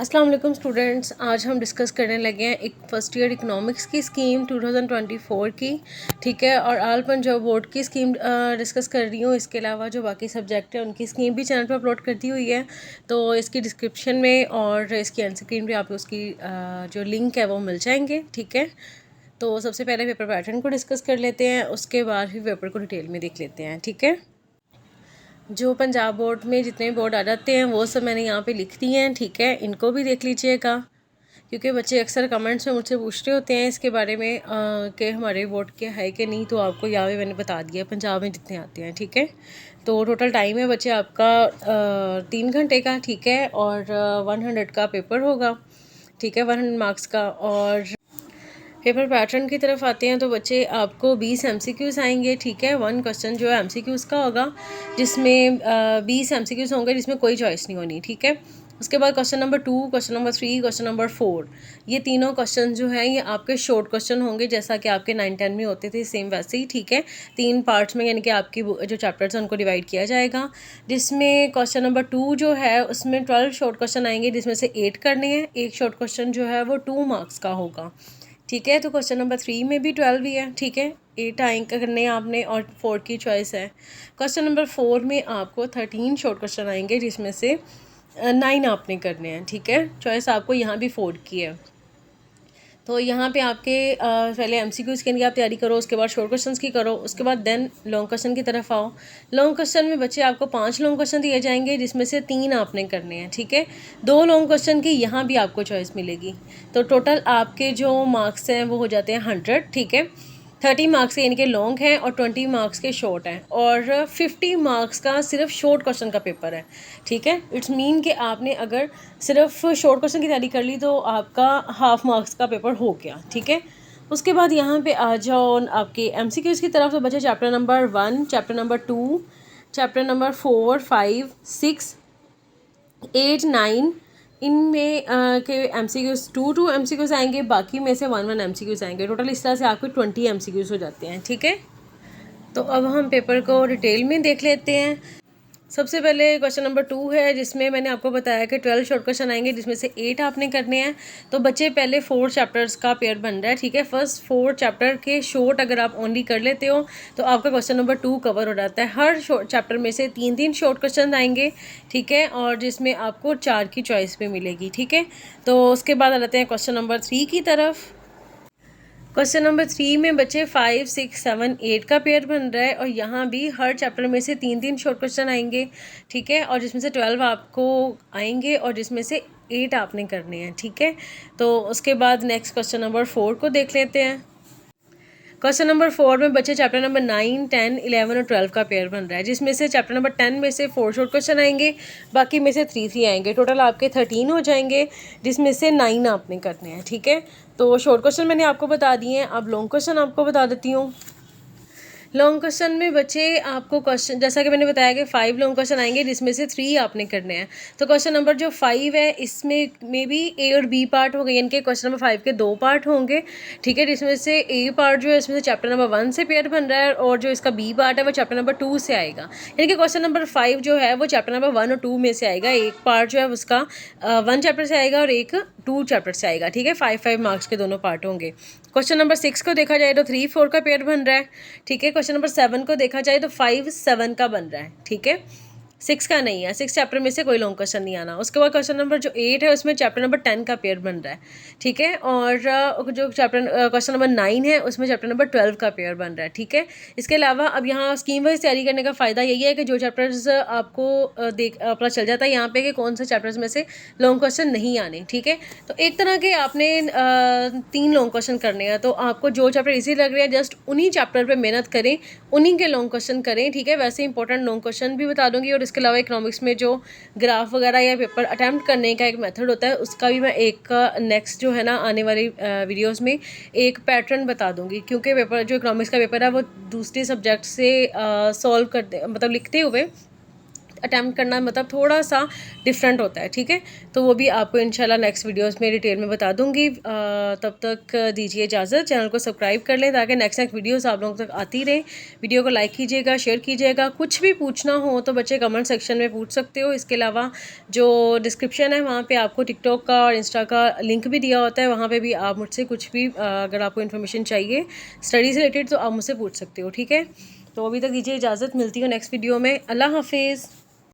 अस्सलाम वालेकुम स्टूडेंट्स, आज हम डिस्कस करने लगे हैं एक फ़र्स्ट ईयर इकोनॉमिक्स की स्कीम 2024 की। ठीक है, और आल पंजाब बोर्ड की स्कीम डिस्कस कर रही हूँ। इसके अलावा जो बाकी सब्जेक्ट है उनकी स्कीम भी चैनल पर अपलोड कर दी हुई है, तो इसकी डिस्क्रिप्शन में और इसकी एंड स्क्रीन पे आपको उसकी जो लिंक है वो मिल जाएंगे। ठीक है, तो सबसे पहले पेपर पैटर्न को डिस्कस कर लेते हैं, उसके बाद फिर पेपर को डिटेल में देख लेते हैं। ठीक है, जो पंजाब बोर्ड में जितने बोर्ड आ जाते हैं वो सब मैंने यहाँ पे लिख दिए हैं। ठीक है, इनको भी देख लीजिएगा, क्योंकि बच्चे अक्सर कमेंट्स में मुझसे पूछते होते हैं इसके बारे में कि हमारे बोर्ड के है कि नहीं, तो आपको यहाँ पे मैंने बता दिया पंजाब में जितने आते हैं। ठीक है, तो टोटल टाइम है बच्चे आपका 3 घंटे का। ठीक है, और 100 का पेपर होगा। ठीक है, 100 मार्क्स का। और पेपर पैटर्न की तरफ आते हैं तो बच्चे आपको 20 MCQs आएंगे। ठीक है, 1 क्वेश्चन जो है MCQs का होगा, जिसमें 20 MCQs होंगे, जिसमें कोई चॉइस नहीं होनी। ठीक है, उसके बाद question number 2, question number 3, question number 4, ये तीनों क्वेश्चन जो हैं ये आपके शॉर्ट क्वेश्चन होंगे, जैसा कि आपके 9-10 में होते थे, सेम वैसे ही। ठीक है, 3 पार्ट्स में, यानी कि आपकी जो चैप्टर्स हैं उनको डिवाइड किया जाएगा, जिसमें क्वेश्चन नंबर 2 जो है उसमें 12 शॉर्ट क्वेश्चन आएंगे, जिसमें से 8 करने हैं। एक शॉर्ट क्वेश्चन जो है वो 2 मार्क्स का होगा। ठीक है, तो क्वेश्चन नंबर 3 में भी 12 ही है। ठीक है, 8 आएंगे करने आपने और 4 की चॉइस है। क्वेश्चन नंबर 4 में आपको 13 शॉर्ट क्वेश्चन आएंगे, जिसमें से 9 आपने करने हैं। ठीक है, चॉइस आपको यहाँ भी 4 की है। तो यहाँ पे आपके पहले MCQs के लिए आप तैयारी करो, उसके बाद शॉर्ट क्वेश्चंस की करो, उसके बाद देन लॉन्ग क्वेश्चन की तरफ आओ। लॉन्ग क्वेश्चन में बच्चे आपको 5 लॉन्ग क्वेश्चन दिए जाएंगे, जिसमें से 3 आपने करने हैं। ठीक है, 2 लॉन्ग क्वेश्चन की यहाँ भी आपको चॉइस मिलेगी। तो टोटल आपके जो मार्क्स हैं वो हो जाते हैं 100। ठीक है, 30 मार्क्स के यानी कि लॉन्ग हैं और 20 मार्क्स के शॉर्ट हैं, और 50 मार्क्स का सिर्फ शॉर्ट क्वेश्चन का पेपर है। ठीक है, इट्स मीन कि आपने अगर सिर्फ शॉर्ट क्वेश्चन की तैयारी कर ली तो आपका हाफ मार्क्स का पेपर हो गया। ठीक है, उसके बाद यहाँ पे आ जाओ आपके MCQs की तरफ। तो बचे chapter number 1, chapter number 2, chapter number 4, 5, 6, 8, 9। इनमें के MCQs 2 MCQs आएंगे, बाकी में से 1 MCQs आएंगे। टोटल इस तरह से आपके 20 MCQs हो जाते हैं। ठीक है, तो अब हम पेपर को डिटेल में देख लेते हैं। सबसे पहले क्वेश्चन नंबर 2 है, जिसमें मैंने आपको बताया कि 12 शॉर्ट क्वेश्चन आएंगे, जिसमें से 8 आपने करने हैं। तो बच्चे पहले 4 चैप्टर्स का पेयर बन रहा है। ठीक है, फर्स्ट 4 चैप्टर के शॉर्ट अगर आप ओनली कर लेते हो तो आपका क्वेश्चन नंबर 2 कवर हो जाता है। हर शॉर्ट चैप्टर में से 3-3 शॉर्ट क्वेश्चन आएंगे। ठीक है, और जिसमें आपको 4 की चॉइस भी मिलेगी। ठीक है, तो उसके बाद आ जाते हैं क्वेश्चन नंबर 3 की तरफ। क्वेश्चन नंबर 3 में बच्चे 5, 6, 7, 8 का पेयर बन रहा है, और यहाँ भी हर चैप्टर में से 3-3 शॉर्ट क्वेश्चन आएंगे। ठीक है, और जिसमें से 12 आपको आएंगे और जिसमें से 8 आपने करने हैं। ठीक है, तो उसके बाद नेक्स्ट क्वेश्चन नंबर 4 को देख लेते हैं। क्वेश्चन नंबर 4 में बच्चे चैप्टर नंबर 9, 10, 11 और 12 का पेयर बन रहा है, जिसमें से चैप्टर नंबर 10 में से 4 शॉर्ट क्वेश्चन आएंगे, बाकी में से 3 आएंगे। टोटल आपके 13 हो जाएंगे, जिसमें से 9 आपने करने हैं। ठीक है, तो शॉर्ट क्वेश्चन मैंने आपको बता दिए हैं। अब लॉन्ग क्वेश्चन आपको बता देती हूँ। लॉन्ग क्वेश्चन में बच्चे आपको क्वेश्चन, जैसा कि मैंने बताया कि 5 लॉन्ग क्वेश्चन आएंगे, जिसमें से 3 आपने करने हैं। तो क्वेश्चन नंबर जो 5 है इसमें भी A और B पार्ट होंगे, यानी कि क्वेश्चन नंबर 5 के 2 पार्ट होंगे। ठीक है, जिसमें से A पार्ट जो है इसमें से चैप्टर नंबर 1 से पेयर बन रहा है, और जो इसका B पार्ट है वो चैप्टर नंबर 2 से आएगा। यानी कि क्वेश्चन नंबर 5 जो है वो चैप्टर नंबर 1 और 2 में से आएगा। एक पार्ट जो है उसका 1 चैप्टर से आएगा और एक 2 चैप्टर से आएगा। ठीक है, 5-5 मार्क्स के दोनों पार्ट होंगे। क्वेश्चन नंबर 6 को देखा जाए तो 3-4 का पेयर बन रहा है। ठीक है, क्वेश्चन नंबर 7 को देखा जाए तो 5-7 का बन रहा है। ठीक है, 6 का नहीं है, 6 चैप्टर में से कोई लॉन्ग क्वेश्चन नहीं आना। उसके बाद क्वेश्चन नंबर जो 8 है उसमें चैप्टर नंबर 10 का पेयर बन रहा है। ठीक है, और जो चैप्टर क्वेश्चन नंबर 9 है उसमें चैप्टर नंबर 12 का पेयर बन रहा है। ठीक है, इसके अलावा अब यहाँ स्कीम वाइज तैयारी करने का फ़ायदा यही है कि जो चैप्टर्स आपको पता चल जाता है यहाँ पे कि कौन से चैप्टर्स में से लॉन्ग क्वेश्चन नहीं आने। ठीक है, तो एक तरह के आपने 3 लॉन्ग क्वेश्चन करने हैं, तो आपको जो चैप्टर ईजी लग रहे हैं जस्ट उन्हीं चैप्टर पे मेहनत करें, उन्हीं के लॉन्ग क्वेश्चन करें। ठीक है, वैसे इंपॉर्टेंट लॉन्ग क्वेश्चन भी बता दूंगी, और इसके अलावा इकोनॉमिक्स में जो ग्राफ वगैरह या पेपर अटैम्प्ट करने का एक मेथड होता है उसका भी मैं एक नेक्स्ट जो है ना आने वाली वीडियोस में एक पैटर्न बता दूंगी, क्योंकि पेपर जो इकोनॉमिक्स का पेपर है वो दूसरे सब्जेक्ट से सॉल्व करते मतलब लिखते हुए अटैम्प्ट करना मतलब थोड़ा सा डिफरेंट होता है, ठीक है। तो वो भी आपको इंशाल्लाह नेक्स्ट वीडियोज़ में डिटेल में बता दूँगी। तब तक दीजिए इजाज़त, चैनल को सब्सक्राइब कर लें ताकि नेक्स्ट वीडियोज़ आप लोगों तक आती रहें। वीडियो को लाइक कीजिएगा, शेयर कीजिएगा। कुछ भी पूछना हो तो बच्चे कमेंट सेक्शन में पूछ सकते हो। इसके अलावा जो डिस्क्रिप्शन है वहाँ पे आपको टिकटॉक का और इंस्टा का लिंक भी दिया होता है, वहाँ पे भी आप मुझसे कुछ भी अगर आपको इन्फॉर्मेशन चाहिए स्टडी से रिलेटेड तो आप मुझसे पूछ सकते हो, ठीक है। तो अभी तक दीजिए इजाज़त, मिलती हूँ नेक्स्ट वीडियो में। अल्लाह हाफिज़।